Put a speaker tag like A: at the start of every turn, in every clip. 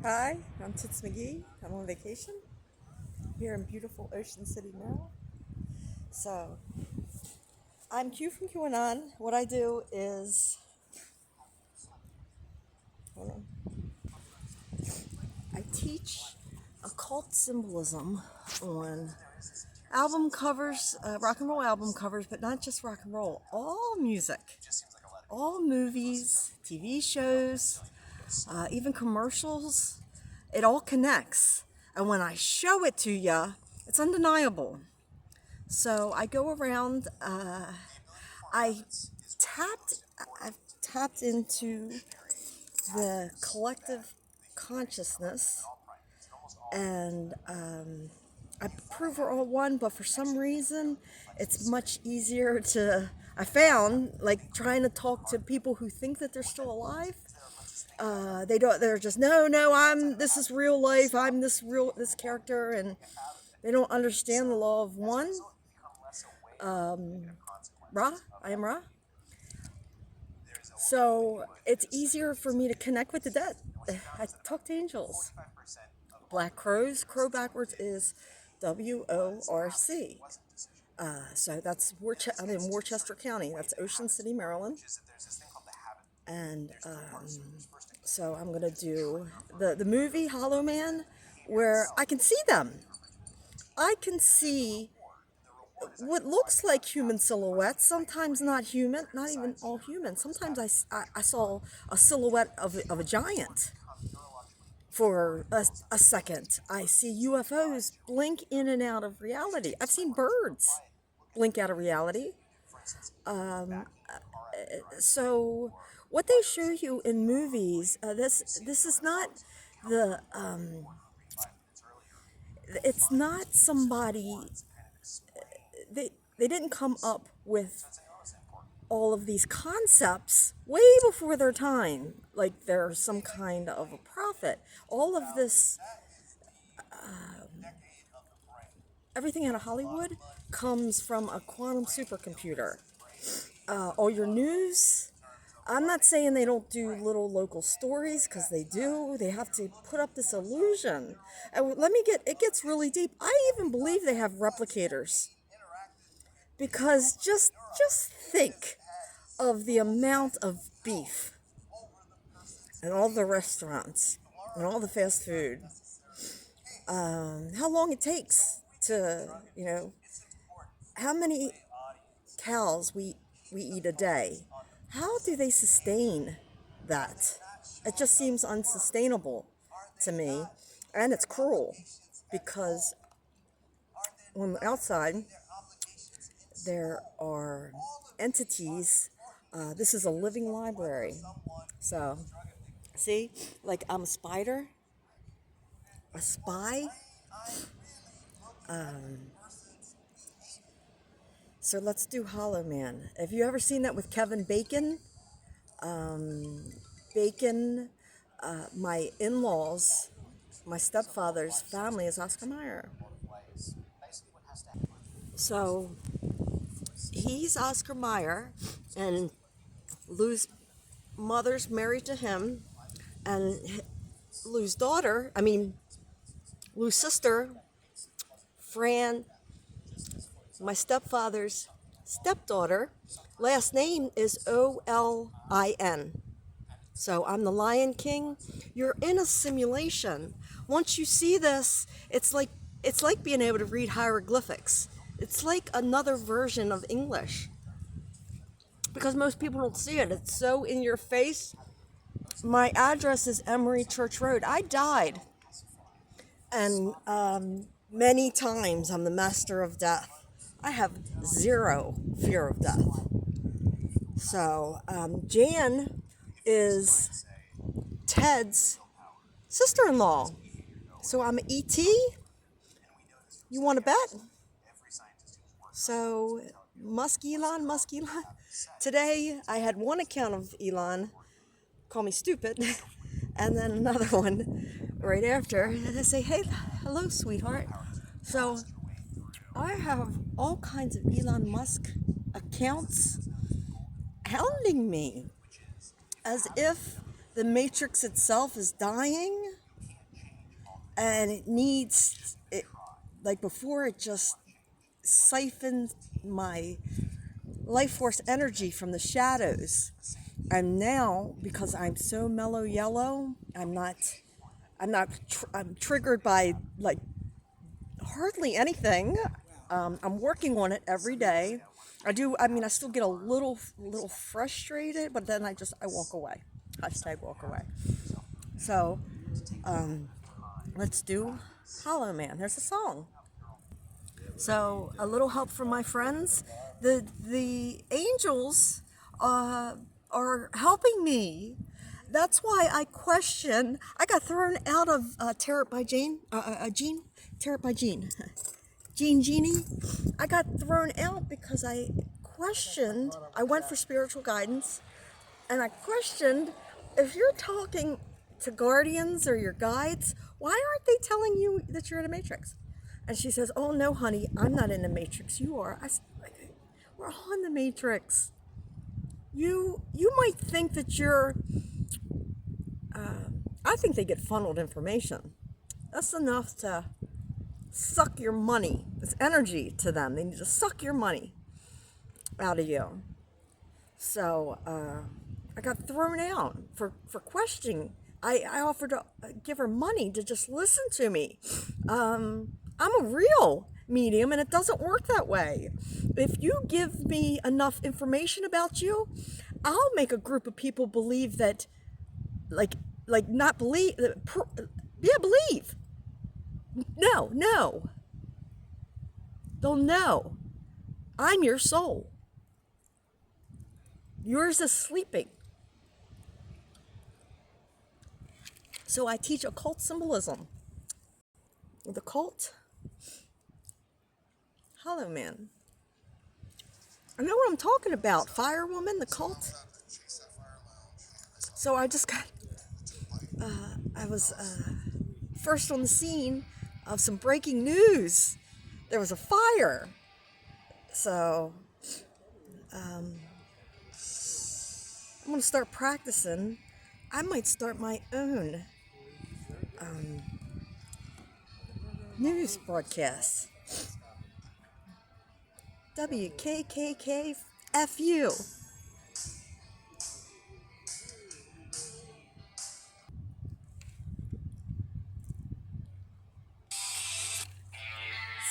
A: Hi, I'm Tits McGee. I'm on vacation here in beautiful Ocean City, Maryland. So, I'm Q from QAnon. What I do is, hold on, I teach occult symbolism on album covers, rock and roll album covers, but not just rock and roll, all music, all movies, TV shows, even commercials. It all connects. And when I show it to you, it's undeniable. So I go around. I tapped. I've tapped into the collective consciousness, and I prove we're all one. But for some reason, it's much easier to. I found like trying to talk to people who think that they're still alive. They don't. They're just no, no. I'm. This is real life. I'm this character, and they don't understand the law of one. Ra, I am Ra. So it's easier for me to connect with the dead. I talk to angels. Black crows. Crow backwards is WORC. So that's I'm in Worcester County. That's Ocean City, Maryland. And so I'm gonna do the movie Hollow Man, where I can see them. I can see what looks like human silhouettes, sometimes not human, not even all human. Sometimes I saw a silhouette of a giant for a second. I see UFOs blink in and out of reality. I've seen birds blink out of reality. Um, so what they show you in movies, this is not the it's not somebody they didn't come up with all of these concepts way before their time, like they're some kind of a prophet. All of this, everything out of Hollywood comes from a quantum supercomputer. All your news, I'm not saying they don't do little local stories, because they do. They have to put up this illusion. And it gets really deep. I even believe they have replicators. Because just think of the amount of beef and all the restaurants and all the fast food. How long it takes to, how many cows we eat a day. How do they sustain that? It just seems unsustainable to me, and it's cruel, because on the outside there are entities. This is a living library. So, see, like I'm a spider, a spy. So let's do Hollow Man. Have you ever seen that with Kevin Bacon? Bacon, my in-laws, my stepfather's family is Oscar Mayer. So he's Oscar Mayer, and Lou's mother's married to him, and Lou's daughter, Lou's sister, Fran, my stepfather's stepdaughter, last name is Olin. So I'm the Lion King. You're in a simulation. Once you see this, it's like being able to read hieroglyphics. It's like another version of English, because most people don't see it. It's so in your face. My address is Emory Church Road. I died, and many times I'm the master of death. I have zero fear of death. So Jan is Ted's sister-in-law. So I'm ET. You want to bet? So Musk Elon. Today I had one account of Elon call me stupid, and then another one right after. They say, "Hey, hello, sweetheart." So I have all kinds of Elon Musk accounts hounding me, as if the Matrix itself is dying. and it needs it, like before it just siphoned my life force energy from the shadows. And now, because I'm so mellow yellow, I'm triggered by like hardly anything. I'm working on it every day. I still get a little frustrated, but then I walk away. Hashtag walk away. So, let's do Hollow Man. There's a song. So, a little help from my friends. The angels are helping me. That's why I question. I got thrown out of Tarot by Jane. Jean. Tarot by Jean. Jean Genie. I got thrown out because I questioned. I went for spiritual guidance, and I questioned if you're talking to guardians or your guides, why aren't they telling you that you're in a matrix? And she says, "Oh no, honey, I'm not in the matrix. You are." We're all in the matrix. You might think that you're. I think they get funneled information. That's enough to suck your money. It's energy to them. They need to suck your money out of you. So I got thrown out for questioning. I offered to give her money to just listen to me. I'm a real medium, and it doesn't work that way. If you give me enough information about you, I'll make a group of people believe that, not believe, believe. No. They'll know. I'm your soul. Yours is sleeping. So I teach occult symbolism. The cult, Hollow Man. I know what I'm talking about. Fire Woman, the cult. So I just got, I was first on the scene of some breaking news. There was a fire. So I'm going to start practicing. I might start my own news broadcast. WKKKFU.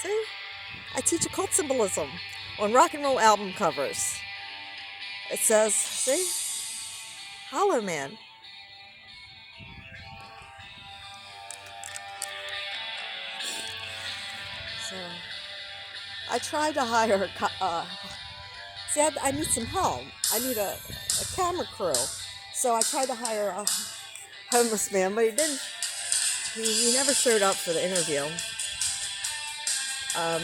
A: See? I teach occult symbolism on rock and roll album covers. It says, see? Hollow Man. So, I tried to hire I need some help. I need a camera crew. So I tried to hire a homeless man, but he didn't. He never showed up for the interview.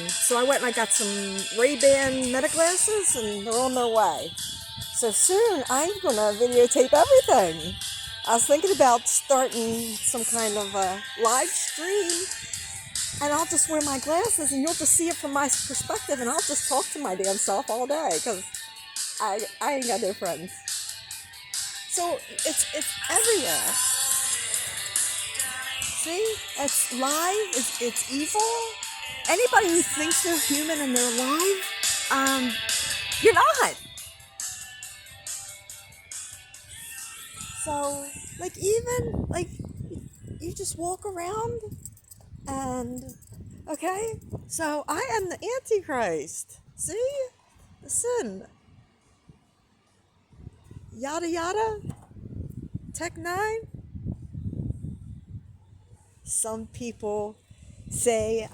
A: So I went and I got some Ray-Ban meta glasses, and they're on their way. So soon I'm going to videotape everything. I was thinking about starting some kind of a live stream, and I'll just wear my glasses, and you'll just see it from my perspective, and I'll just talk to my damn self all day, because I ain't got no friends. So it's everywhere. See? It's live. It's evil. Anybody who thinks they're human and they're live, you're not. So, you just walk around and, okay? So, I am the Antichrist. See? Listen. Yada yada. Tech 9. Some people say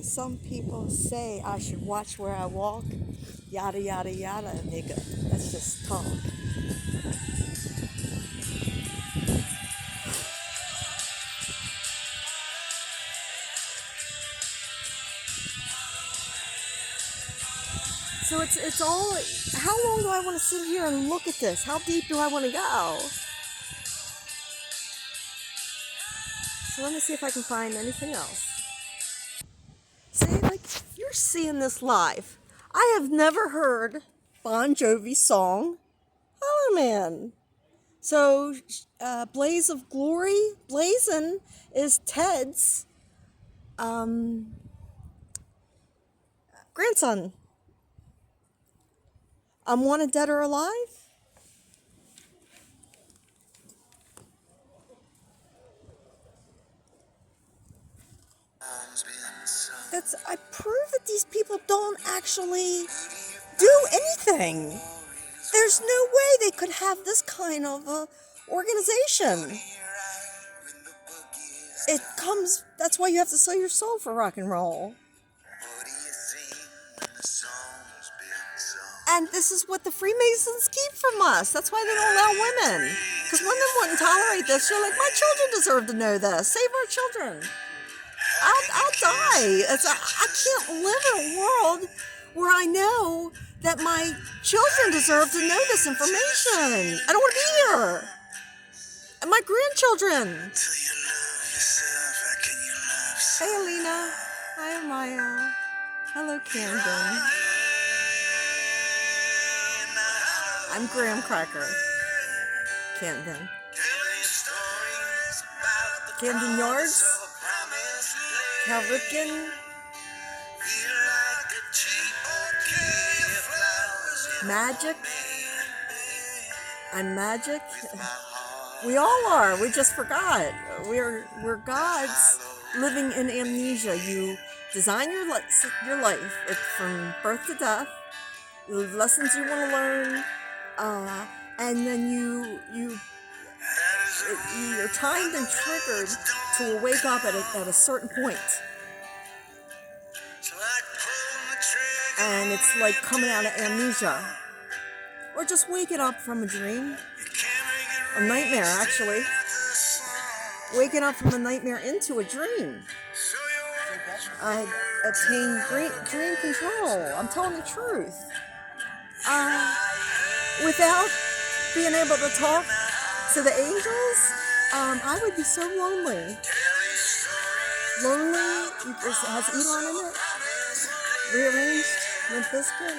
A: some people say I should watch where I walk. Yada yada yada, nigga. That's just talk. So it's all, how long do I want to sit here and look at this? How deep do I want to go? So let me see if I can find anything else. See, you're seeing this live. I have never heard Bon Jovi's song, Hollow Man. So, Blaze of Glory, Blazin is Ted's grandson. Wanted Dead or Alive? I prove that these people don't actually do anything. There's no way they could have this kind of organization. That's why you have to sell your soul for rock and roll. And this is what the Freemasons keep from us. That's why they don't allow women. Because women wouldn't tolerate this. They're like, my children deserve to know this. Save our children. I'll die. I can't live in a world where I know that my children deserve to know this information. I don't want to be here. And my grandchildren. Hey, Alina. Hi, Maya. Hello, Camden. I'm Graham Cracker. Camden. Camden Yards. Calrican. Magic. I'm magic. We all are. We just forgot. We're gods living in amnesia. You design your life from birth to death. The lessons you want to learn, and then you're timed and triggered to wake up at a certain point. And it's like coming out of amnesia. Or just waking up from a dream. A nightmare, actually. Waking up from a nightmare into a dream. I attained great dream control. I'm telling the truth. Without being able to talk to the angels, I would be so lonely. Lonely? Has Elon in it? Rearranged? Limp Bizkit?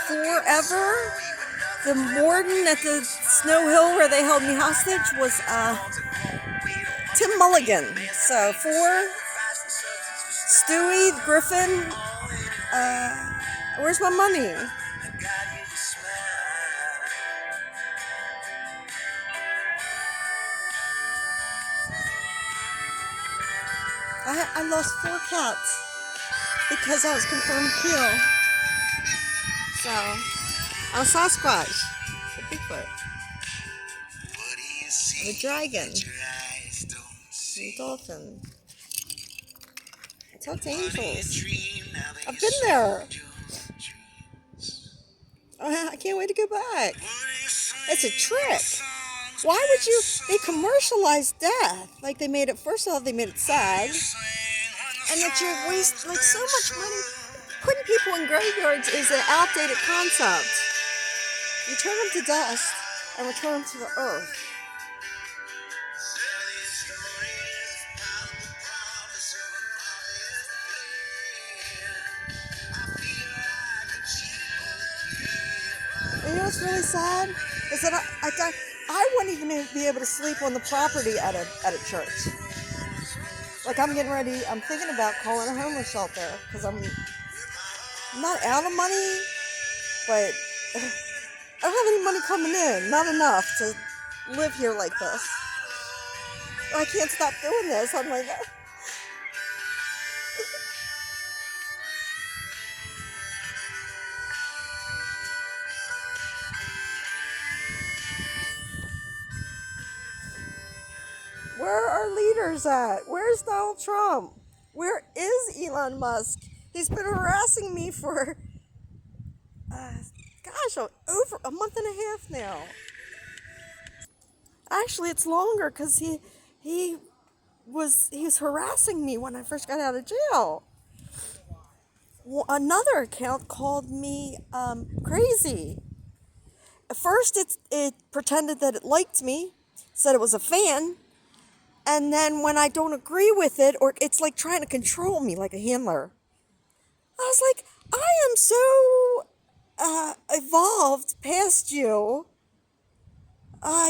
A: Forever, the warden at the Snow Hill where they held me hostage was Tim Mulligan. So 4, Stewie, Griffin, where's my money? I lost 4 cats because I was confirmed kill. So, I'm a Sasquatch, a Bigfoot, I'm a dragon, I'm a dolphin. I talk to angels. I've been there. I can't wait to go back. It's a trick. Why would you? They commercialized death. Like they made it. First of all, they made it sad, and that you waste like so much money. Putting people in graveyards is an outdated concept. You turn them to dust and return them to the earth. And you know what's really sad is that I wouldn't even be able to sleep on the property at a church. Like I'm thinking about calling a homeless shelter because I'm not out of money, but I don't have any money coming in, not enough to live here like this. I can't stop doing this. I'm like, where are our leaders at? Where's Donald Trump? Where is Elon Musk? He's been harassing me for, over a month and a half now. Actually, it's longer because he was harassing me when I first got out of jail. Another account called me crazy. At first, it pretended that it liked me, said it was a fan, and then when I don't agree with it, or it's like trying to control me like a handler, I was like, I am so evolved past you.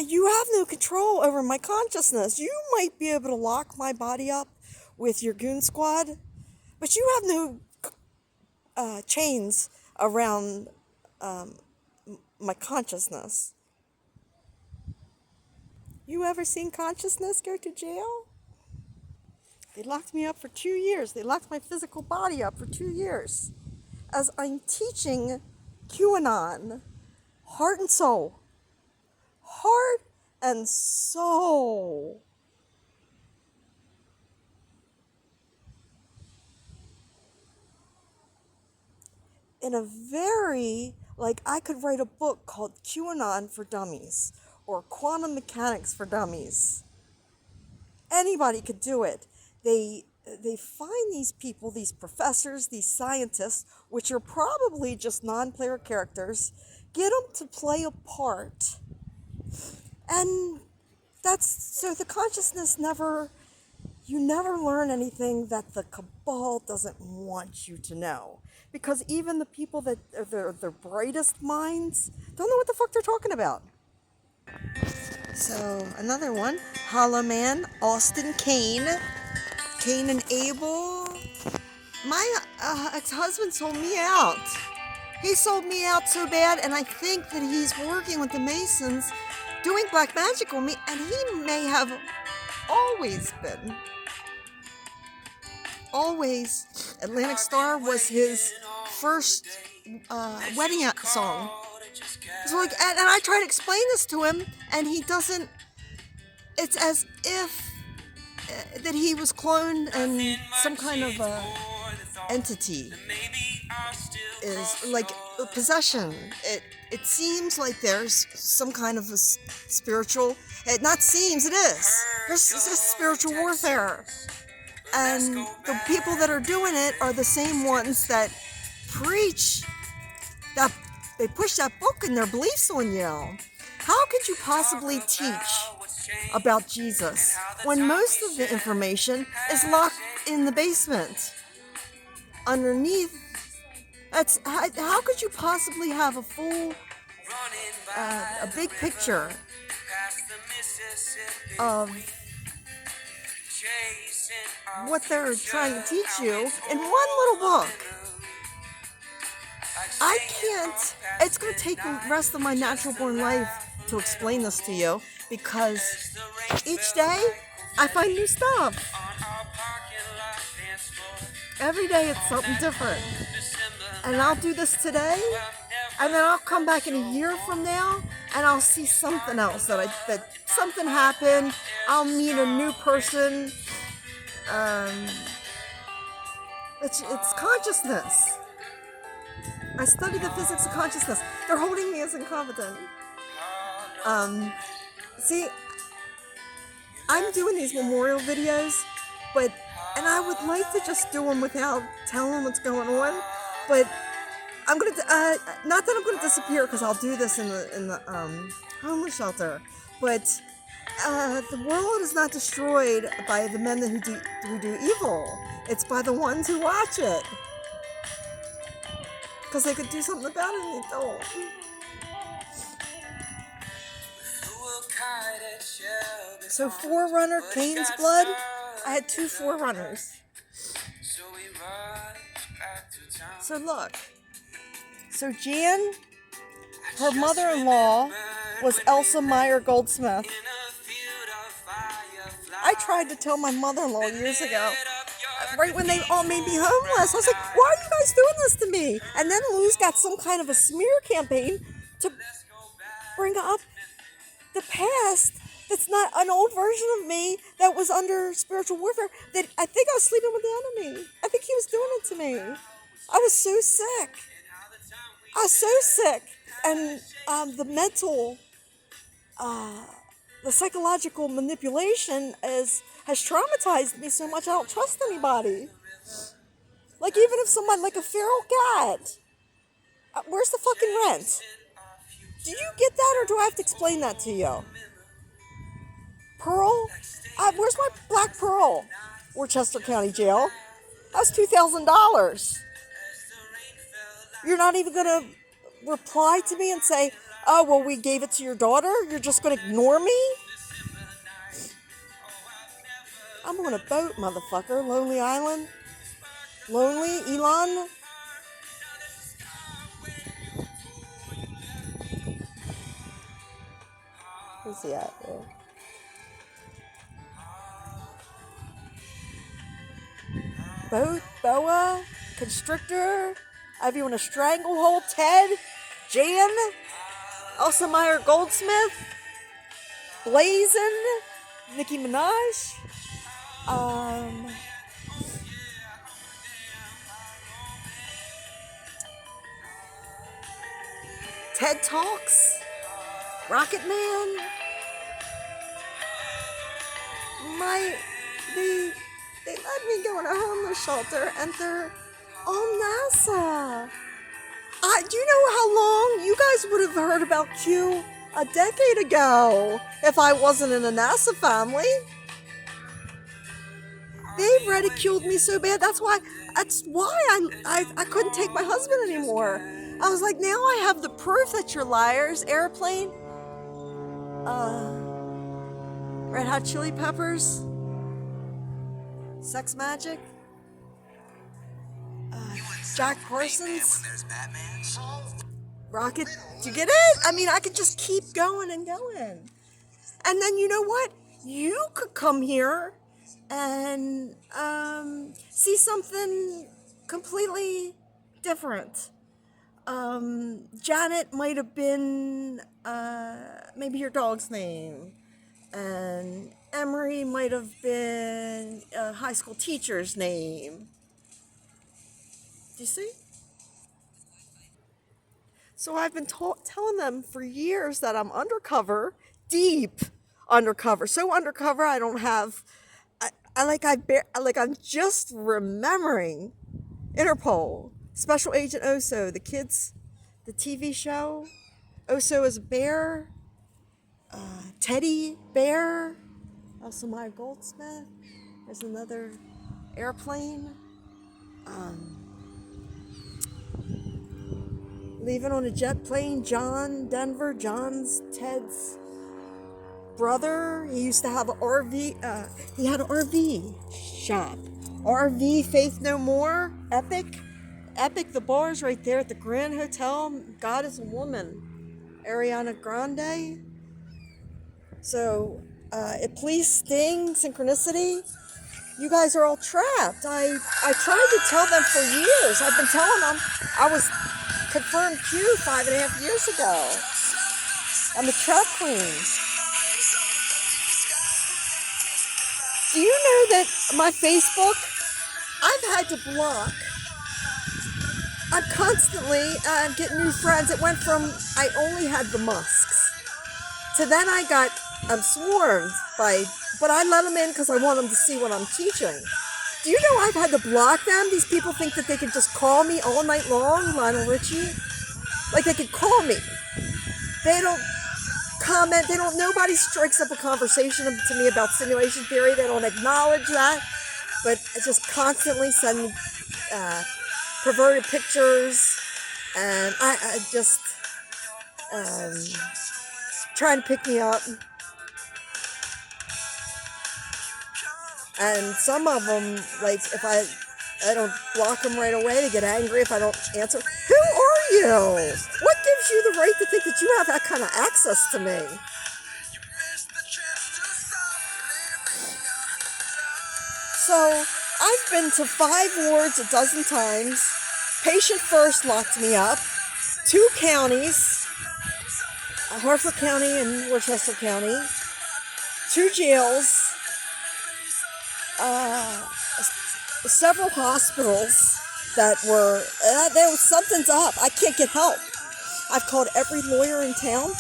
A: You have no control over my consciousness. You might be able to lock my body up with your goon squad, but you have no chains around my consciousness. You ever seen consciousness go to jail? They locked me up for 2 years. They locked my physical body up for 2 years as I'm teaching QANON, heart and soul. Heart and soul. In a very, like, I could write a book called QAnon for Dummies or Quantum Mechanics for Dummies. Anybody could do it. They find these people, these professors, these scientists, which are probably just non-player characters, get them to play a part. And so the consciousness you never learn anything that the cabal doesn't want you to know. Because even the people that are their brightest minds don't know what the fuck they're talking about. So, another one, Hollow Man, Austin Kane, Cain and Abel. My ex-husband sold me out. He sold me out so bad, and I think that he's working with the Masons doing black magic on me, and he may have always been. Always. Atlantic Star was his first wedding song. So like, and I try to explain this to him, and he doesn't. It's as if that he was cloned and some kind of entity is like a possession. It seems like there's some kind of a spiritual. It not seems, it is. There's spiritual warfare. And the people that are doing it are the same ones that preach that they push that book and their beliefs on you. How could you possibly teach about Jesus when most of the information is locked in the basement underneath? How could you possibly have a full, a big picture of what they're trying to teach you in one little book? I can't. It's going to take the rest of my natural born life to explain this to you, because each day I find new stuff. Every day it's something different. And I'll do this today, and then I'll come back in a year from now, and I'll see something else that something happened. I'll meet a new person. It's consciousness. I study the physics of consciousness. They're holding me as incompetent. See, I'm doing these memorial videos, and I would like to just do them without telling what's going on, but I'm gonna, not that I'm gonna disappear, because I'll do this in the homeless shelter, but the world is not destroyed by the men who do evil. It's by the ones who watch it. Because they could do something about it and they don't. So Forerunner, Cain's blood. I had 2 Forerunners. So look. So Jan, her mother-in-law was Elsa Meyer Goldsmith. I tried to tell my mother-in-law years ago, right when they all made me homeless. I was like, why are you guys doing this to me? And then Lou's got some kind of a smear campaign to bring up the past that's not an old version of me that was under spiritual warfare, that I think I was sleeping with the enemy. I think he was doing it to me. I was so sick. And the mental, the psychological manipulation has traumatized me so much I don't trust anybody. Like, even if someone, like a feral cat, where's the fucking rent? Do you get that, or do I have to explain that to you? Pearl? Where's my black pearl? Worcester County Jail. That's $2,000. You're not even going to reply to me and say, oh, well, we gave it to your daughter? You're just going to ignore me? I'm on a boat, motherfucker. Lonely Island. Lonely, Elon. Where's he at there? Boat, boa, constrictor. I have you in a stranglehold, Ted, Jan, Elsa Meyer Goldsmith, Blazin, Nicki Minaj, TED Talks, Rocket Man, they let me go in a homeless shelter and they're on NASA. Do you know how long you guys would have heard about Q a decade ago if I wasn't in a NASA family? They ridiculed me so bad. That's why I couldn't take my husband anymore. I was like, now I have the proof that you're liars. Airplane, Red Hot Chili Peppers, Sex Magic, Jack Parsons, Rocket. Do you get it? I mean, I could just keep going and going. And then you know what? You could come here and see something completely different. Janet might have been maybe your dog's name, and Emery might have been a high school teacher's name. Do you see? So I've been telling them for years that I'm undercover, deep undercover, so undercover I don't have. I'm just remembering Interpol, Special Agent Oso, the kids, the TV show. Oso is a bear. Teddy Bear. Also Maya Goldsmith. There's another airplane. Leaving on a jet plane. John Denver. John's Ted's brother. He used to have an RV. He had an RV shop. RV Faith No More. Epic. The bars right there at the Grand Hotel. God is a Woman. Ariana Grande. So, please, Sting, Synchronicity. You guys are all trapped. I tried to tell them for years. I've been telling them I was confirmed Q 5.5 years ago. I'm a trap queen. Do you know that my Facebook, I've had to block. I'm constantly getting new friends. It went from I only had the Musks to then I got swarmed by, but I let them in because I want them to see what I'm teaching. Do you know I've had to block them? These people think that they can just call me all night long, Lionel Richie. Like they could call me. They don't comment. Nobody strikes up a conversation to me about simulation theory. They don't acknowledge that. But I just constantly send me perverted pictures. And I just trying to pick me up. And some of them, like, if I don't block them right away, they get angry if I don't answer. Who are you? What gives you the right to think that you have that kind of access to me? So, I've been to 5 wards a dozen times. Patient First locked me up. 2 counties, Harford County and Worcester County. 2 jails. Several hospitals that were, something's up. I can't get help. I've called every lawyer in town.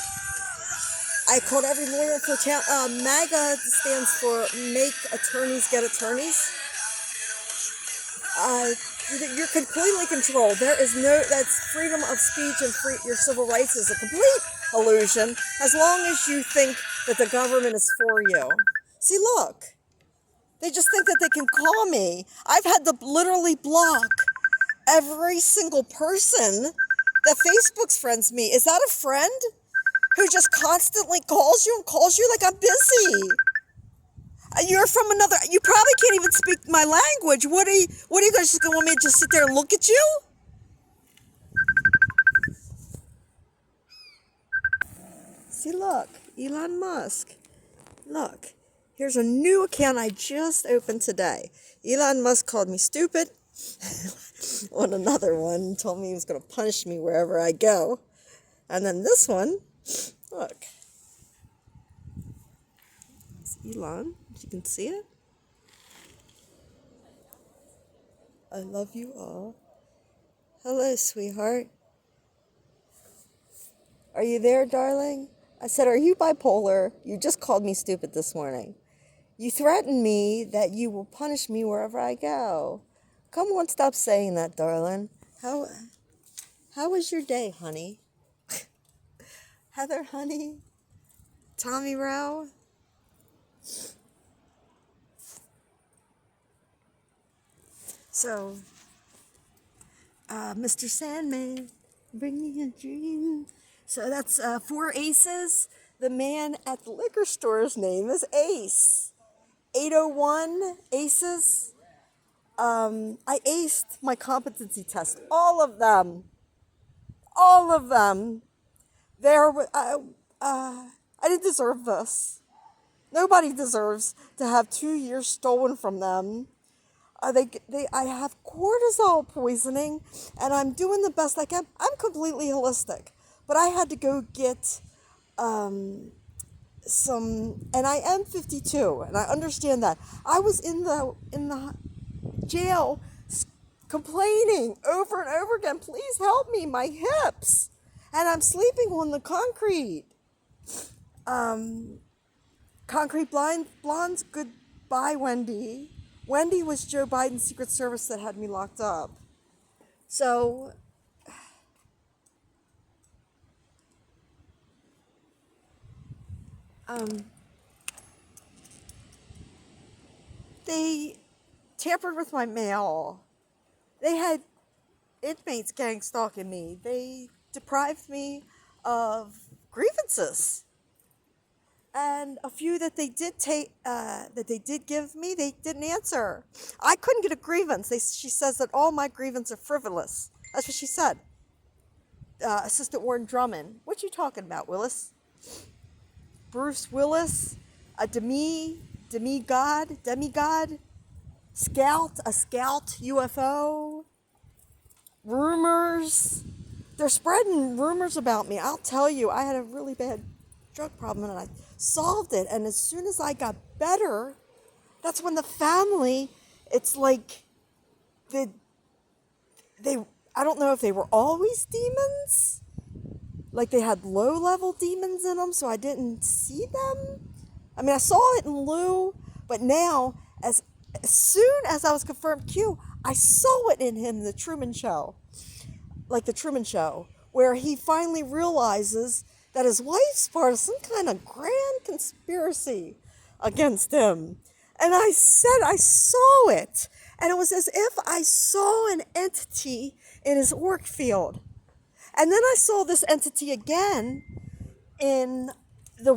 A: I called every lawyer for town. MAGA stands for Make Attorneys Get Attorneys. You're completely controlled. There is no, that's freedom of speech and your civil rights is a complete illusion as long as you think that the government is for you. See, look, they just think that they can call me. I've had to literally block every single person that Facebook's friends me. Is that a friend who just constantly calls you and calls you like I'm busy? You're from another. You probably can't even speak my language. What are you guys just gonna want me to just sit there and look at you? See, look, Elon Musk. Look, here's a new account I just opened today. Elon Musk called me stupid on another one, told me he was gonna punish me wherever I go, and then this one, look, it's Elon. You can see it. I love you all. Hello, sweetheart. Are you there, darling? I said, are you bipolar? You just called me stupid this morning. You threatened me that you will punish me wherever I go. Come on, stop saying that, darling. How was your day, honey? Heather, honey? Tommy Rowe? So, Mr. Sandman, bring me a dream. So that's 4 aces. The man at the liquor store's name is Ace. 801 aces. I aced my competency test. All of them. All of them. I didn't deserve this. Nobody deserves to have 2 years stolen from them. I have cortisol poisoning, and I'm doing the best I can. I'm completely holistic, but I had to go get some, and I am 52, and I understand that. I was in the jail complaining over and over again, please help me, my hips, and I'm sleeping on the concrete. Concrete Blondes, goodbye, Wendy. Wendy was Joe Biden's Secret Service that had me locked up. So, they tampered with my mail. They had inmates gang stalking me. They deprived me of grievances. And a few that they did give me, they didn't answer. I couldn't get a grievance. She says that all my grievances are frivolous. That's what she said. Assistant Warden Drummond. What you talking about, Willis? Bruce Willis, a demigod, a scout, UFO, rumors. They're spreading rumors about me. I'll tell you, I had a really bad drug problem and I solved it. And as soon as I got better, that's when the family, it's like they I don't know if they were always demons, like they had low-level demons in them, so I didn't see them. I mean, I saw it in Lou, but now, as soon as I was confirmed Q, I saw it in him, the Truman Show, where he finally realizes that his wife's part of some kind of grand conspiracy against him. And I said I saw it. And it was as if I saw an entity in his work field. And then I saw this entity again in the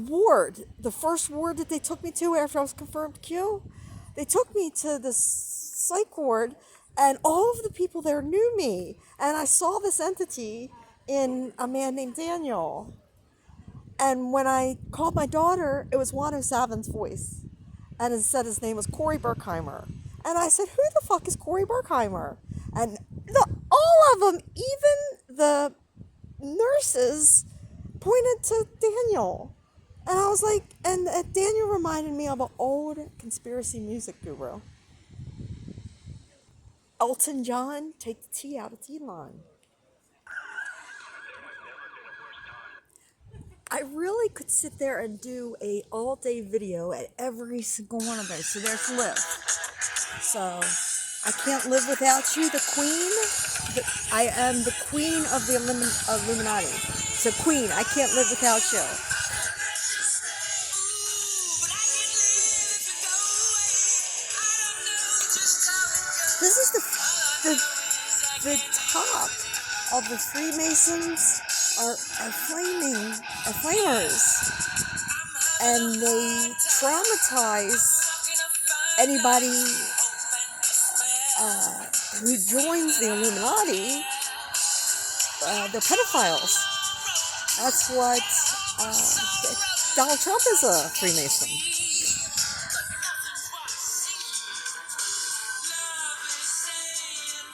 A: first ward that they took me to after I was confirmed Q. They took me to this psych ward, and all of the people there knew me. And I saw this entity in a man named Daniel. And when I called my daughter, it was Juan O'Savin's voice. And it said his name was Corey Berkheimer. And I said, who the fuck is Corey Berkheimer? And all of them, even the nurses, pointed to Daniel. And I was like, and Daniel reminded me of an old conspiracy music guru. Elton John, take the T out of Elon. I really could sit there and do a all-day video at every single one of those. So there's Liv. So I can't live without you, the queen. I am the queen of the Illuminati. So queen, I can't live without you. This is the top of the Freemasons are flamers, and they traumatize anybody who joins the Illuminati. They're pedophiles. That's what Donald Trump is, a Freemason.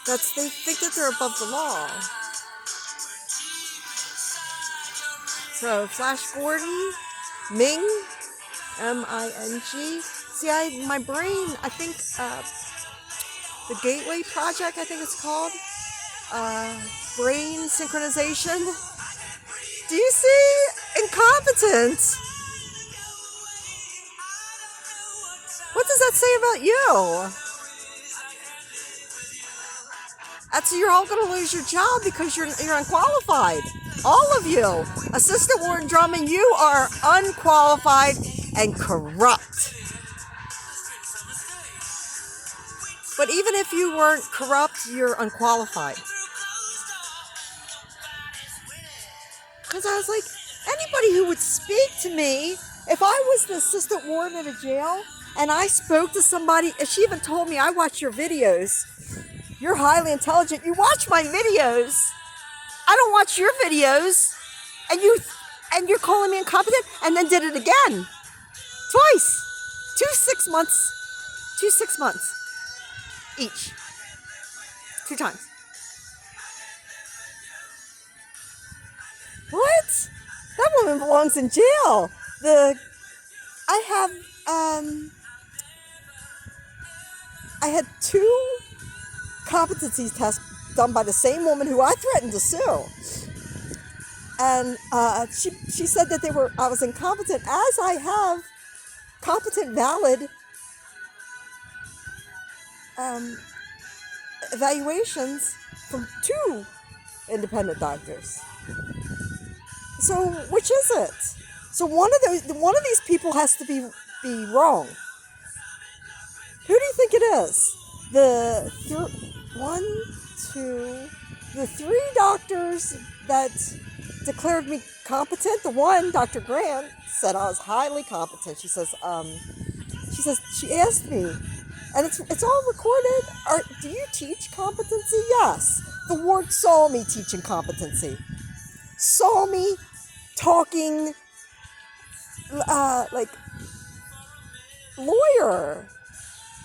A: They think that they're above the law. So Flash Gordon, Ming, M-I-N-G. See, my brain, I think the Gateway Project, I think it's called, brain synchronization. Do you see? Incompetent. What does that say about you? That's you're all going to lose your job because you're unqualified. All of you. Assistant Warden Drummond, you are unqualified and corrupt. But even if you weren't corrupt, you're unqualified. Because I was like, anybody who would speak to me, if I was the assistant warden at a jail and I spoke to somebody, and she even told me, I watch your videos. You're highly intelligent. You watch my videos. I don't watch your videos. And you're calling me incompetent, and then did it again. Twice. 6 months. 6 months. Each. 2 times. What? That woman belongs in jail. I had 2 competency tests done by the same woman who I threatened to sue. And she said that I was incompetent, as I have competent, valid evaluations from 2 independent doctors. So which is it? So one of these people has to be wrong. Who do you think it is? The 3 doctors that declared me competent. The one, Dr. Grant, said I was highly competent. She asked me, and it's all recorded. Do you teach competency? Yes. The ward saw me teaching competency. Saw me talking like lawyer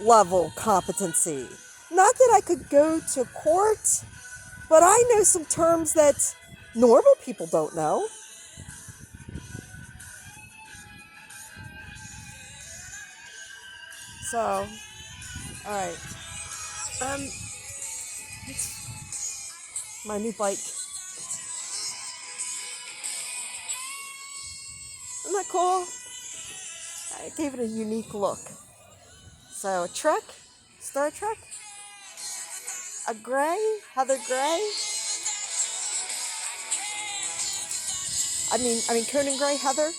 A: level competency. Not that I could go to court, but I know some terms that normal people don't know. So, all right. My new bike. Isn't that cool? I gave it a unique look. So, Trek, Star Trek, a gray, heather gray. I mean, Conan gray, heather.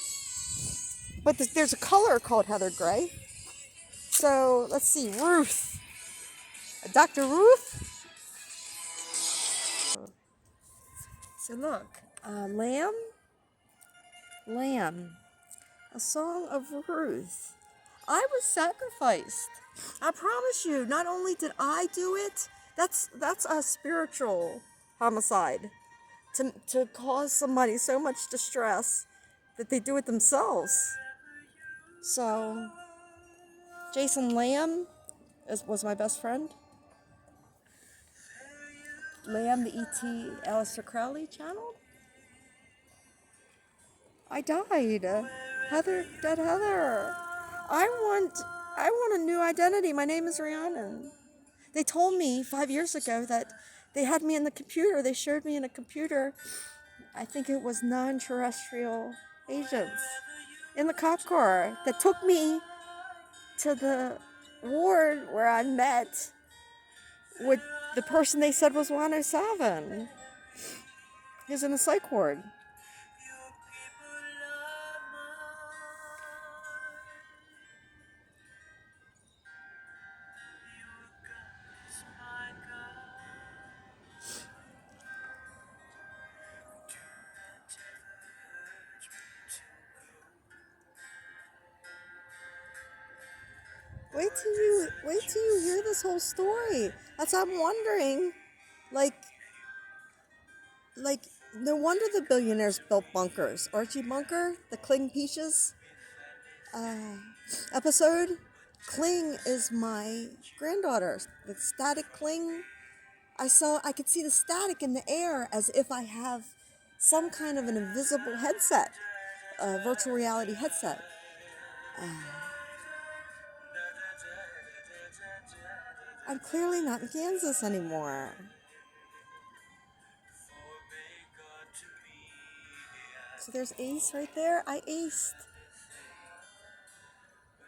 A: But there's a color called heather gray. So, let's see, Ruth. Dr. Ruth. So look, Lamb, a song of Ruth. I was sacrificed. I promise you, not only did I do it, that's a spiritual homicide. To cause somebody so much distress that they do it themselves. So, Jason Lamb was my best friend. Lamb, the E.T. Aleister Crowley channel. I died. Dead Heather. I want a new identity. My name is Rhiannon. They told me 5 years ago that they had me in the computer. They showed me in a computer. I think it was non-terrestrial agents in the cop car that took me to the ward where I met with the person they said was 107. He's in the psych ward. Wait till you hear this whole story. That's what I'm wondering. Like no wonder the billionaires built bunkers. Archie Bunker, the Kling Peaches episode. Kling is my granddaughter. The static Kling. I could see the static in the air as if I have some kind of an invisible headset, a virtual reality headset. I'm clearly not in Kansas anymore. So there's Ace right there. I aced.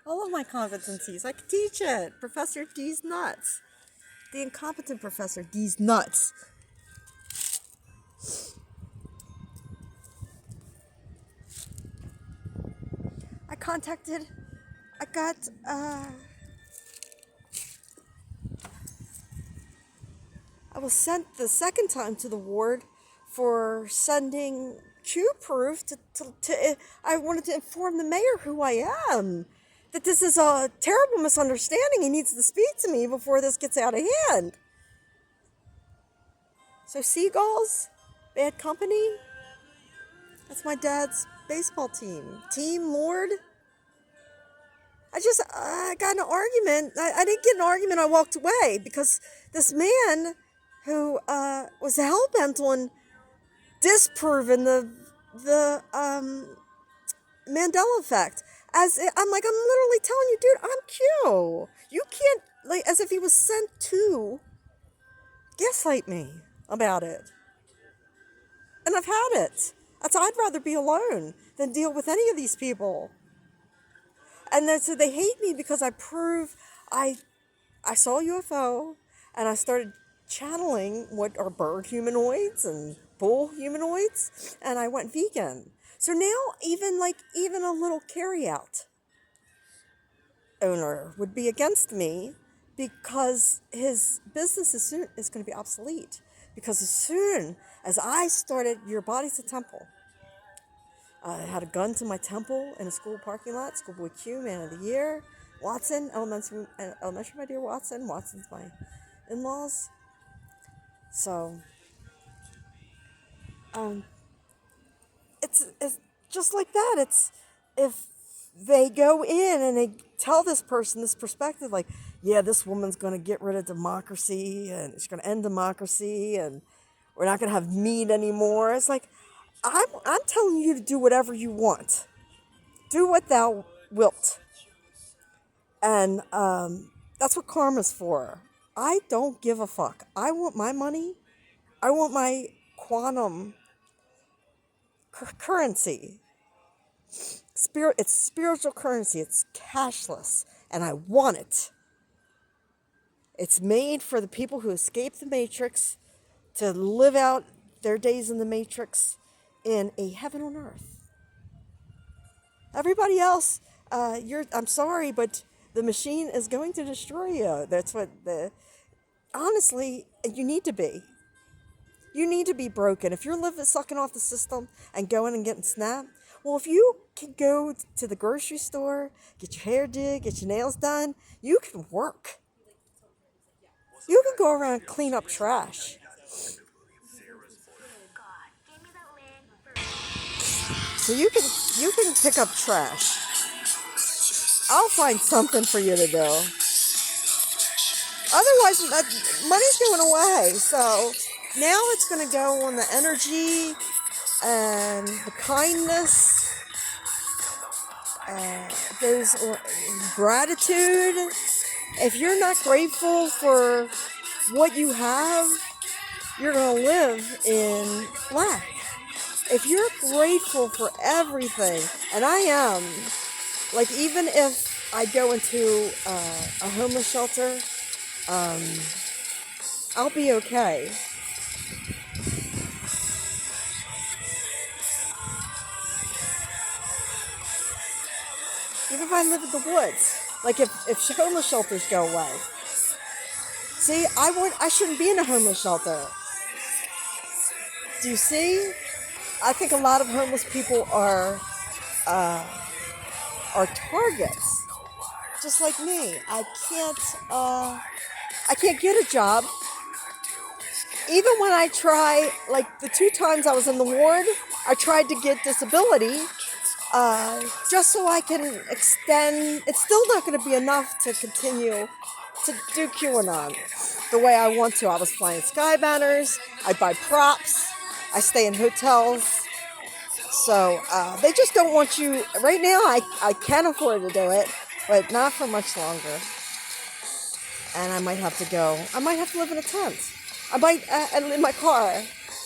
A: All of my competencies. I can teach it. Professor D's nuts. The incompetent Professor D's nuts. I was sent the second time to the ward for sending Q proof I wanted to inform the mayor who I am. That this is a terrible misunderstanding. He needs to speak to me before this gets out of hand. So Seagulls, bad company. That's my dad's baseball team. Team Lord. I got in an argument. I didn't get in an argument. I walked away because this man who was hell-bent on disproving the Mandela effect. I'm literally telling you, dude, I'm Q. You can't, as if he was sent to gaslight me about it. And I've had it. I'd rather be alone than deal with any of these people. And so they hate me because I prove I saw a UFO and I started channeling what are bird humanoids and bull humanoids, and I went vegan. So now even a little carryout owner would be against me because his business is going to be obsolete. Because as soon as I started Your Body's a Temple, I had a gun to my temple in a school parking lot. Schoolboy Q, Man of the Year. Watson, elementary, my dear Watson. Watson's my in-laws. So, it's just like that. It's if they go in and they tell this person this perspective, like, yeah, this woman's going to get rid of democracy and she's going to end democracy and we're not going to have meat anymore. It's like, I'm telling you to do whatever you want. Do what thou wilt. And that's what karma's for. I don't give a fuck. I want my money. I want my quantum currency. It's spiritual currency. It's cashless. And I want it. It's made for the people who escaped the Matrix to live out their days in the Matrix in a heaven on earth. Everybody else, I'm sorry, but the machine is going to destroy you. That's what honestly, you need to be. You need to be broken. If you're sucking off the system and going and getting snapped, well, if you can go to the grocery store, get your hair did, get your nails done, you can work. You can go around and clean up trash. So you can pick up trash. I'll find something for you to do. Otherwise, money's going away. So now it's going to go on the energy and the kindness, those gratitude. If you're not grateful for what you have, you're going to live in lack. If you're grateful for everything, and I am, like even if I go into a homeless shelter, I'll be okay. Even if I live in the woods. Like if homeless shelters go away. See, I shouldn't be in a homeless shelter. Do you see? I think a lot of homeless people are targets. Just like me. I can't get a job. Even when I try, like the 2 times I was in the ward, I tried to get disability just so I can extend. It's still not going to be enough to continue to do QAnon the way I want to. I was flying sky banners. I buy props. I stay in hotels. So they just don't want you. Right now, I can afford to do it, but not for much longer. And I might have to go. I might have to live in a tent. I might in my car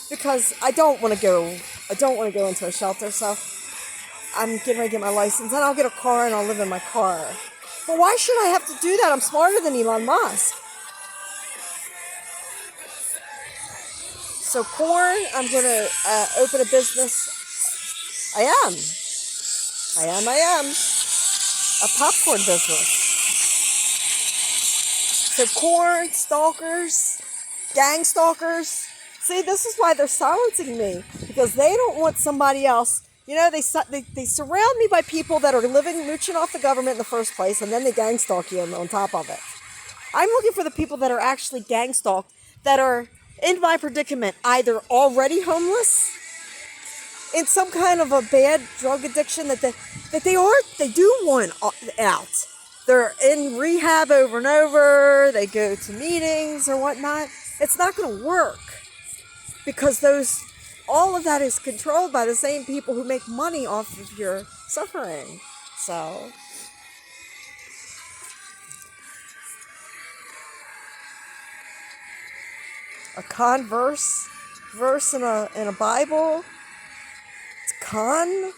A: because I don't want to go. I don't want to go into a shelter. So I'm getting ready to get my license, and I'll get a car and I'll live in my car. But why should I have to do that? I'm smarter than Elon Musk. So corn, I'm going to open a business. I am. A popcorn business. So corn, stalkers, gang stalkers. See, this is why they're silencing me. Because they don't want somebody else. You know, they surround me by people that are mooching off the government in the first place. And then they gang stalk you on top of it. I'm looking for the people that are actually gang stalked. That are in my predicament. Either already homeless. In some kind of a bad drug addiction they do want out. They're in rehab over and over. They go to meetings or whatnot. It's not going to work because all of that is controlled by the same people who make money off of your suffering. So a verse in a Bible. Con,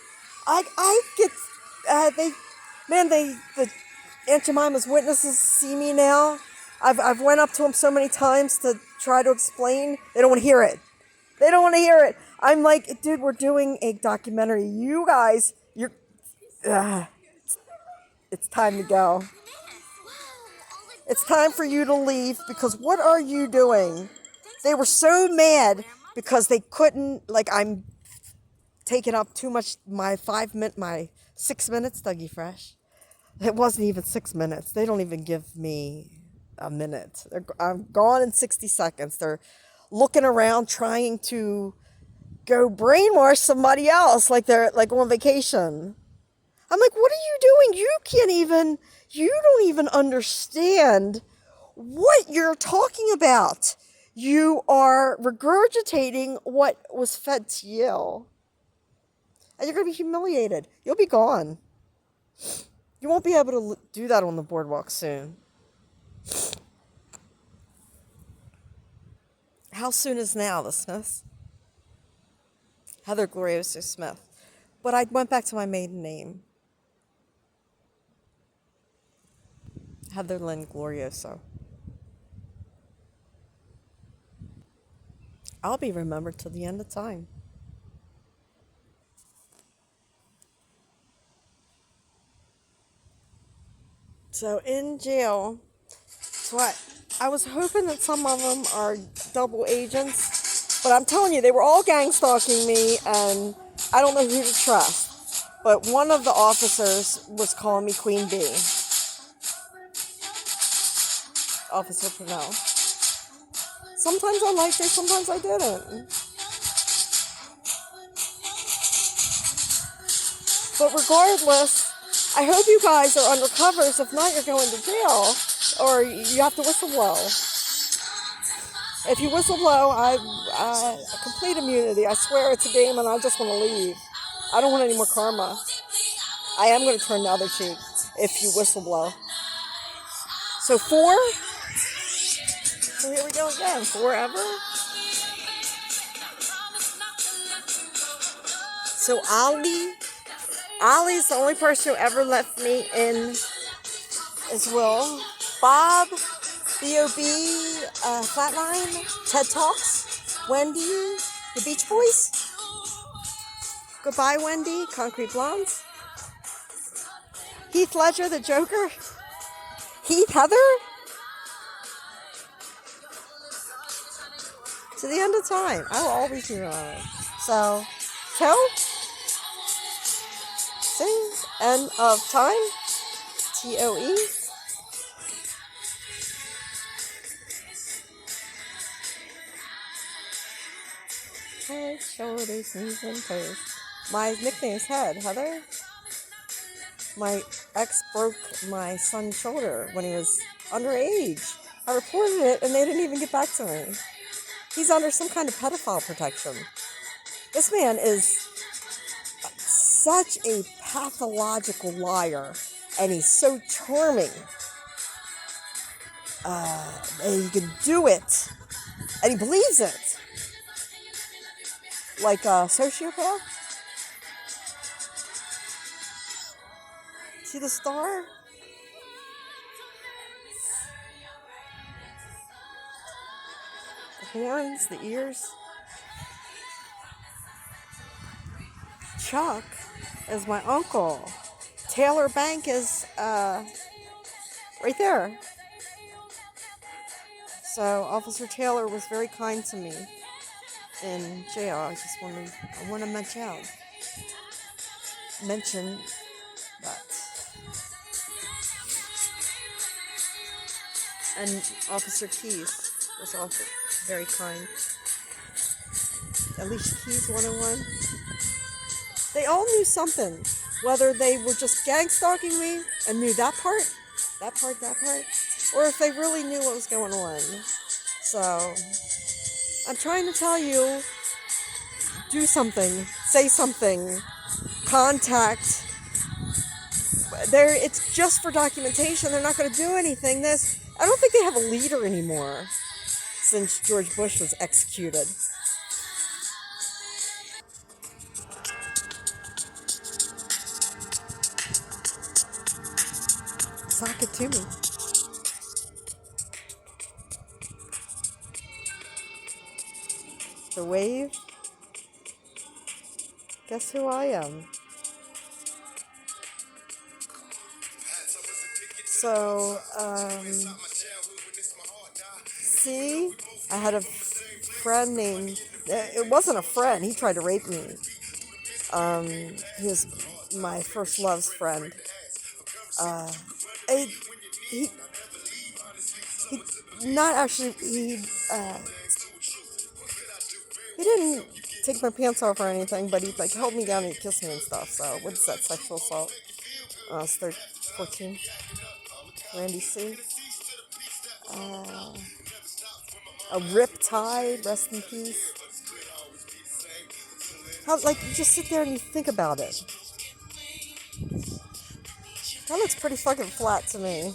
A: I get the Aunt Jemima's witnesses see me now. I've went up to them so many times to try to explain. They don't want to hear it. I'm like, dude, we're doing a documentary. You guys, it's time to go. It's time for you to leave because what are you doing? They were so mad because they couldn't, I'm taking up too much, my 6 minutes, Dougie Fresh. It wasn't even 6 minutes. They don't even give me a minute. I'm gone in 60 seconds. They're looking around trying to go brainwash somebody else like they're on vacation. I'm like, what are you doing? You don't even understand what you're talking about. You are regurgitating what was fed to you. And you're going to be humiliated. You'll be gone. You won't be able to do that on the boardwalk soon. How soon is now, the Smiths? Heather Glorioso Smith. But I went back to my maiden name. Heather Lynn Glorioso. I'll be remembered till the end of time. So in jail, I was hoping that some of them are double agents, but I'm telling you, they were all gang stalking me, and I don't know who to trust. But one of the officers was calling me Queen Bee. Officer Purnell. Sometimes I liked her, sometimes I didn't. But regardless, I hope you guys are undercovers. If not, you're going to jail. Or you have to whistleblow. If you whistleblow, I complete immunity. I swear it's a game and I just want to leave. I don't want any more karma. I am going to turn the other cheek if you whistleblow. So 4? So here we go again. Forever? So Ollie's the only person who ever left me in his will. Bob B.O.B., Flatline, TED Talks, Wendy, the Beach Boys, Goodbye Wendy, Concrete Blondes, Heath Ledger, the Joker, Heath Heather, to the end of time. I will always be on it. So, till, sing, end of time, TOE. Head, shoulders, knees, and toes. My nickname's Head, Heather. My ex broke my son's shoulder when he was underage. I reported it and they didn't even get back to me. He's under some kind of pedophile protection. This man is such a pathological liar, and he's so charming. And he can do it, and he believes it. Like a sociopath. See the star? The horns, the ears. Chuck is my uncle. Taylor Bank is right there. So Officer Taylor was very kind to me in jail. I want to mention that. And Officer Keys was also very kind. Alicia Keys 101. They all knew something. Whether they were just gang stalking me and knew that part, or if they really knew what was going on. So, I'm trying to tell you, do something, say something, contact. It's just for documentation. They're not going to do anything. I don't think they have a leader anymore since George Bush was executed. Sock it to me. The wave. Guess who I am? So, see, I had a friend named, it wasn't a friend, he tried to rape me. He was my first love's friend. He not actually, he didn't take my pants off or anything, but he held me down and kissed me and stuff. So what's that, sexual assault? I was 14. Randy C. A Riptide, rest in peace. You just sit there and you think about it. That looks pretty fucking flat to me.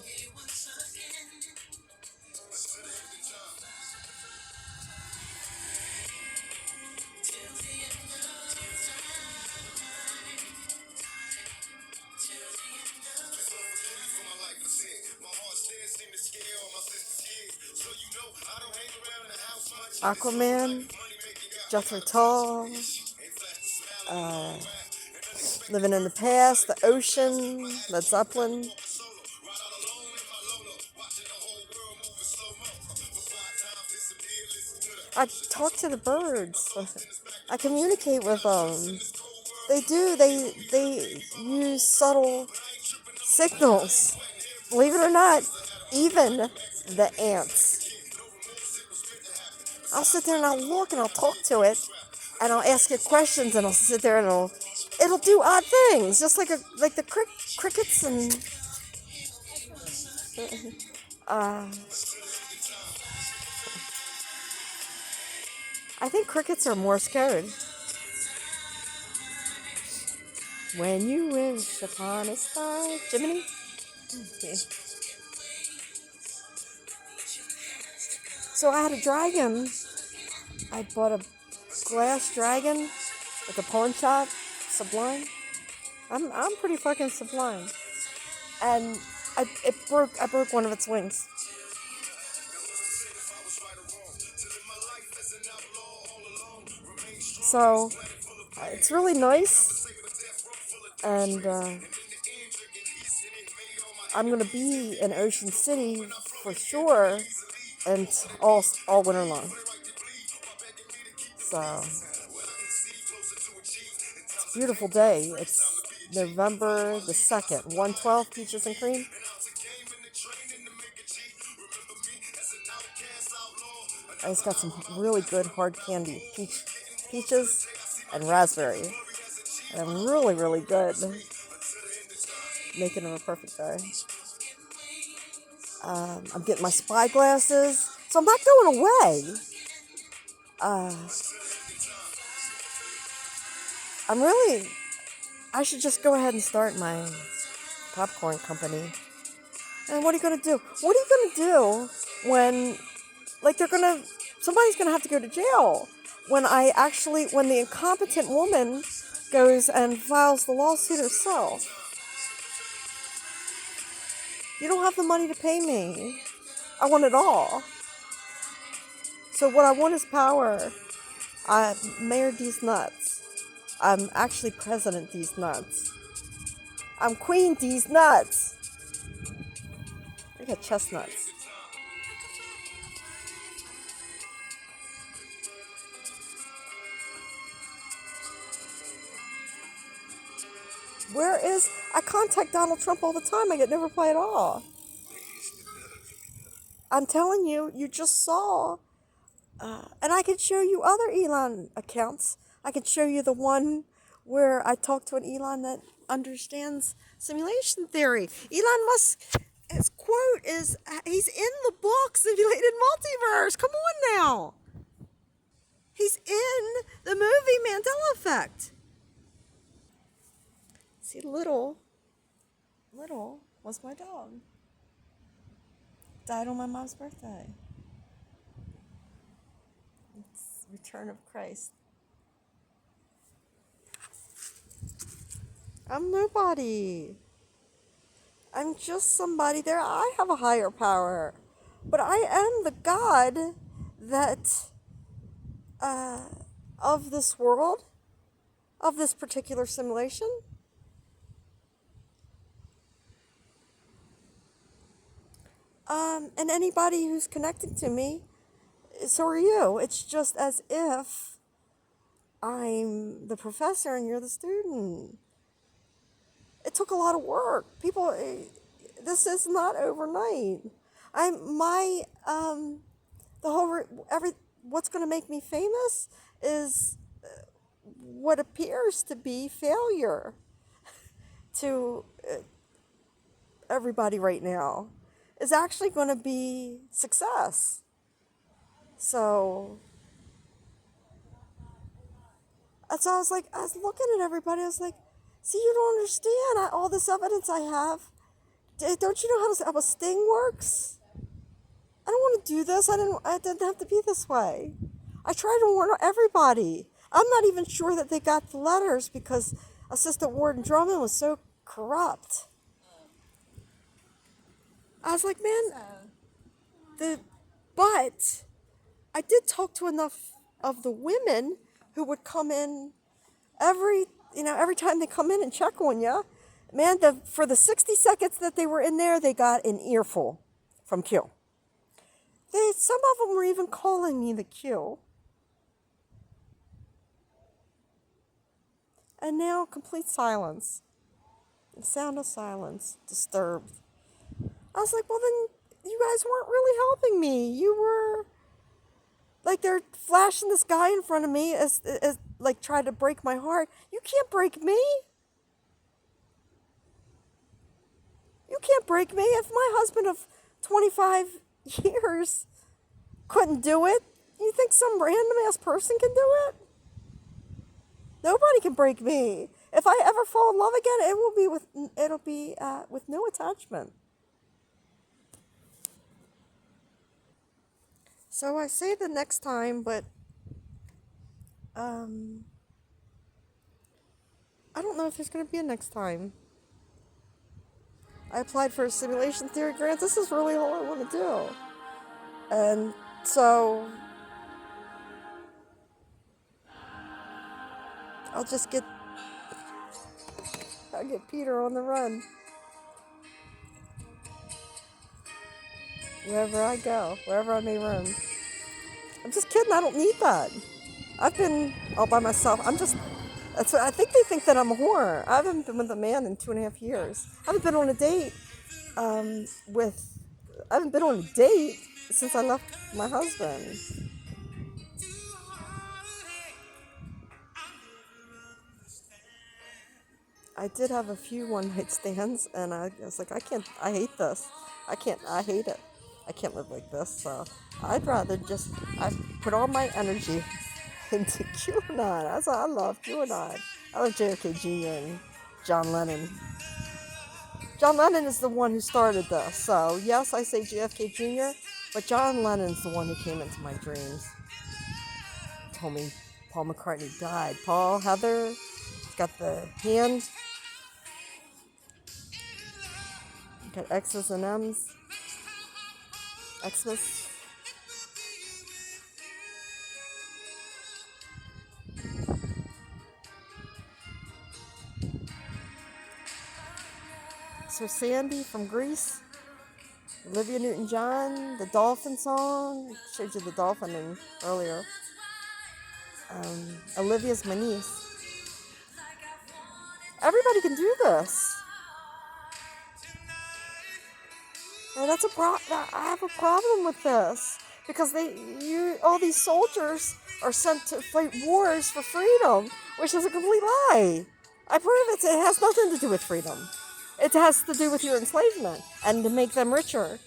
A: Aquaman, Jethro Tull, Living in the Past, the Ocean, Led Zeppelin. I talk to the birds. I communicate with them. They do. They use subtle signals. Believe it or not, even the ants. I'll sit there and I'll look and I'll talk to it, and I'll ask it questions, and I'll sit there and it'll do odd things, just like the crickets and I think crickets are more scared. When you wish upon a star, Jiminy. Okay. So I had a dragon. I bought a glass dragon at the pawn shop, Sublime. I'm pretty fucking sublime. And I broke one of its wings. So it's really nice, and I'm gonna be in Ocean City for sure, and all winter long. So it's a beautiful day. It's November the 2nd, 112 peaches and cream. I just got some really good hard candy, peaches and raspberry. And I'm really, really good making it a perfect day. I'm getting my spy glasses, so I'm not going away. Uh, I should just go ahead and start my popcorn company. And what are you going to do? What are you going to do when, like, somebody's going to have to go to jail when when the incompetent woman goes and files the lawsuit herself? You don't have the money to pay me. I want it all. So what I want is power. I'm Mayor D's Nuts. I'm actually President D's Nuts. I'm Queen D's Nuts. I got chestnuts. I contact Donald Trump all the time. I get no reply at all. I'm telling you, you just saw. And I could show you other Elon accounts. I could show you the one where I talked to an Elon that understands simulation theory. Elon Musk, his quote is, he's in the book Simulated Multiverse. Come on now. He's in the movie Mandela Effect. See, Little was my dog. Died on my mom's birthday. It's Return of Christ. I'm nobody. I'm just somebody there. I have a higher power. But I am the God that, of this world, of this particular simulation. And anybody who's connected to me, so are you. It's just as if I'm the professor and you're the student. It took a lot of work. This is not overnight. What's going to make me famous is what appears to be failure to everybody right now is actually going to be success. So that's why I was looking at everybody. I was like, see, you don't understand all this evidence I have. Don't you know how a sting works? I don't want to do this. I didn't have to be this way. I tried to warn everybody. I'm not even sure that they got the letters because Assistant Warden Drummond was so corrupt. I was like, man, but I did talk to enough of the women who would come in every time they come in and check on you. Man, for the 60 seconds that they were in there, they got an earful from Q. Some of them were even calling me the Q. And now, complete silence. The sound of silence, disturbed. I was like, well, then you guys weren't really helping me. You were, like, they're flashing this guy in front of me as like, trying to break my heart. You can't break me. You can't break me. If my husband of 25 years couldn't do it, you think some random ass person can do it? Nobody can break me. If I ever fall in love again, it'll be with no attachment. So I say the next time, but I don't know if there's going to be a next time. I applied for a simulation theory grant. This is really all I want to do. And so I'll just get, I'll get Peter on the run. Wherever I go, wherever I may roam. I'm just kidding, I don't need that. I've been all by myself. That's what, I think they think that I'm a whore. I haven't been with a man in 2.5 years. I haven't been on a date with, I haven't been on a date since I left my husband. I did have a few one night stands, and I was like, I hate this. I hate it. I can't live like this, so I'd rather just, I put all my energy into QAnon. That's why I love QAnon. I love JFK Jr. and John Lennon. John Lennon is the one who started this, so yes, I say JFK Jr., but John Lennon's the one who came into my dreams. Told me Paul McCartney died. Paul, Heather, got the hand. Got X's and M's. Xmas. So Sandy from Greece. Olivia Newton-John. The dolphin song. Showed you the dolphin earlier. Olivia's my niece. Everybody can do this. And I have a problem with this because all these soldiers are sent to fight wars for freedom, which is a complete lie. I prove it has nothing to do with freedom. It has to do with your enslavement and to make them richer.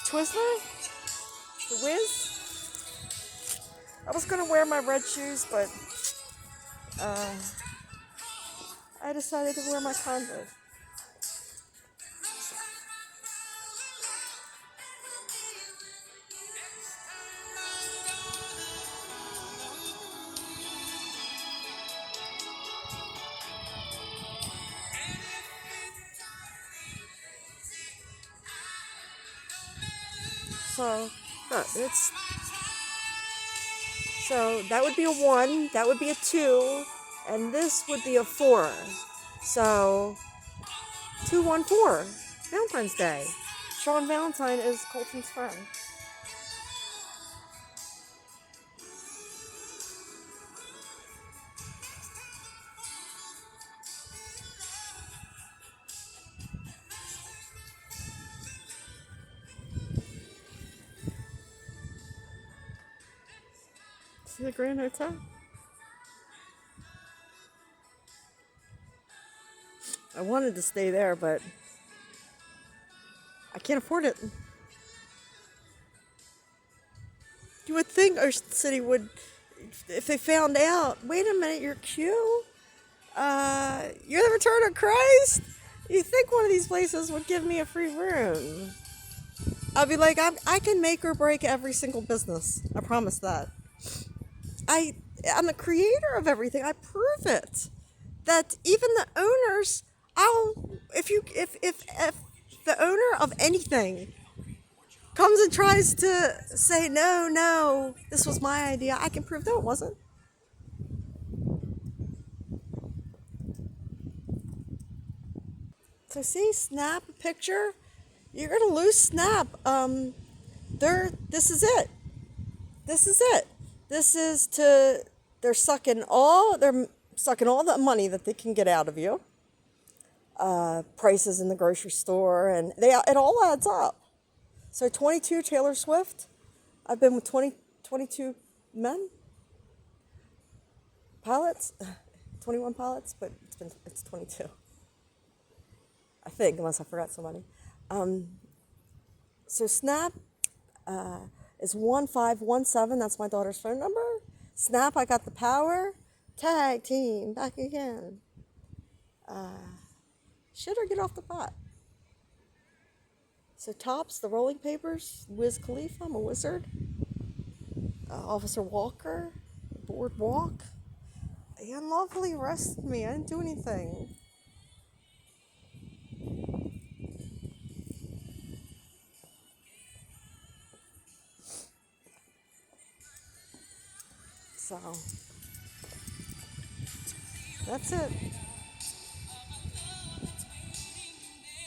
A: Twizzler? The Whiz? I was gonna wear my red shoes, but I decided to wear my Converse. So that would be a 1, that would be a 2, and this would be a 4. So 214, Valentine's Day. Sean Valentine is Colton's friend. See the Grand Hotel? I wanted to stay there, but I can't afford it. You would think our city would, if they found out, wait a minute, you're Q? You're the Return of Christ? You think one of these places would give me a free room? I'll be like, I can make or break every single business. I promise that. I'm the creator of everything. I prove it. That even the owners, if the owner of anything comes and tries to say, no, this was my idea, I can prove, no, it wasn't. So see, snap a picture. You're going to lose Snap. This is it. They're sucking all the money that they can get out of you. Prices in the grocery store, and it all adds up. So 22 Taylor Swift. I've been with 22 men, pilots, 21 pilots, but it's 22. I think, unless I forgot somebody. So Snap is 1517. That's my daughter's phone number. Snap, I got the power. Tag team, back again. Should or get off the pot. So Tops, the rolling papers, Wiz Khalifa, I'm a wizard. Officer Walker, Boardwalk. He unlawfully arrested me. I didn't do anything. So that's it.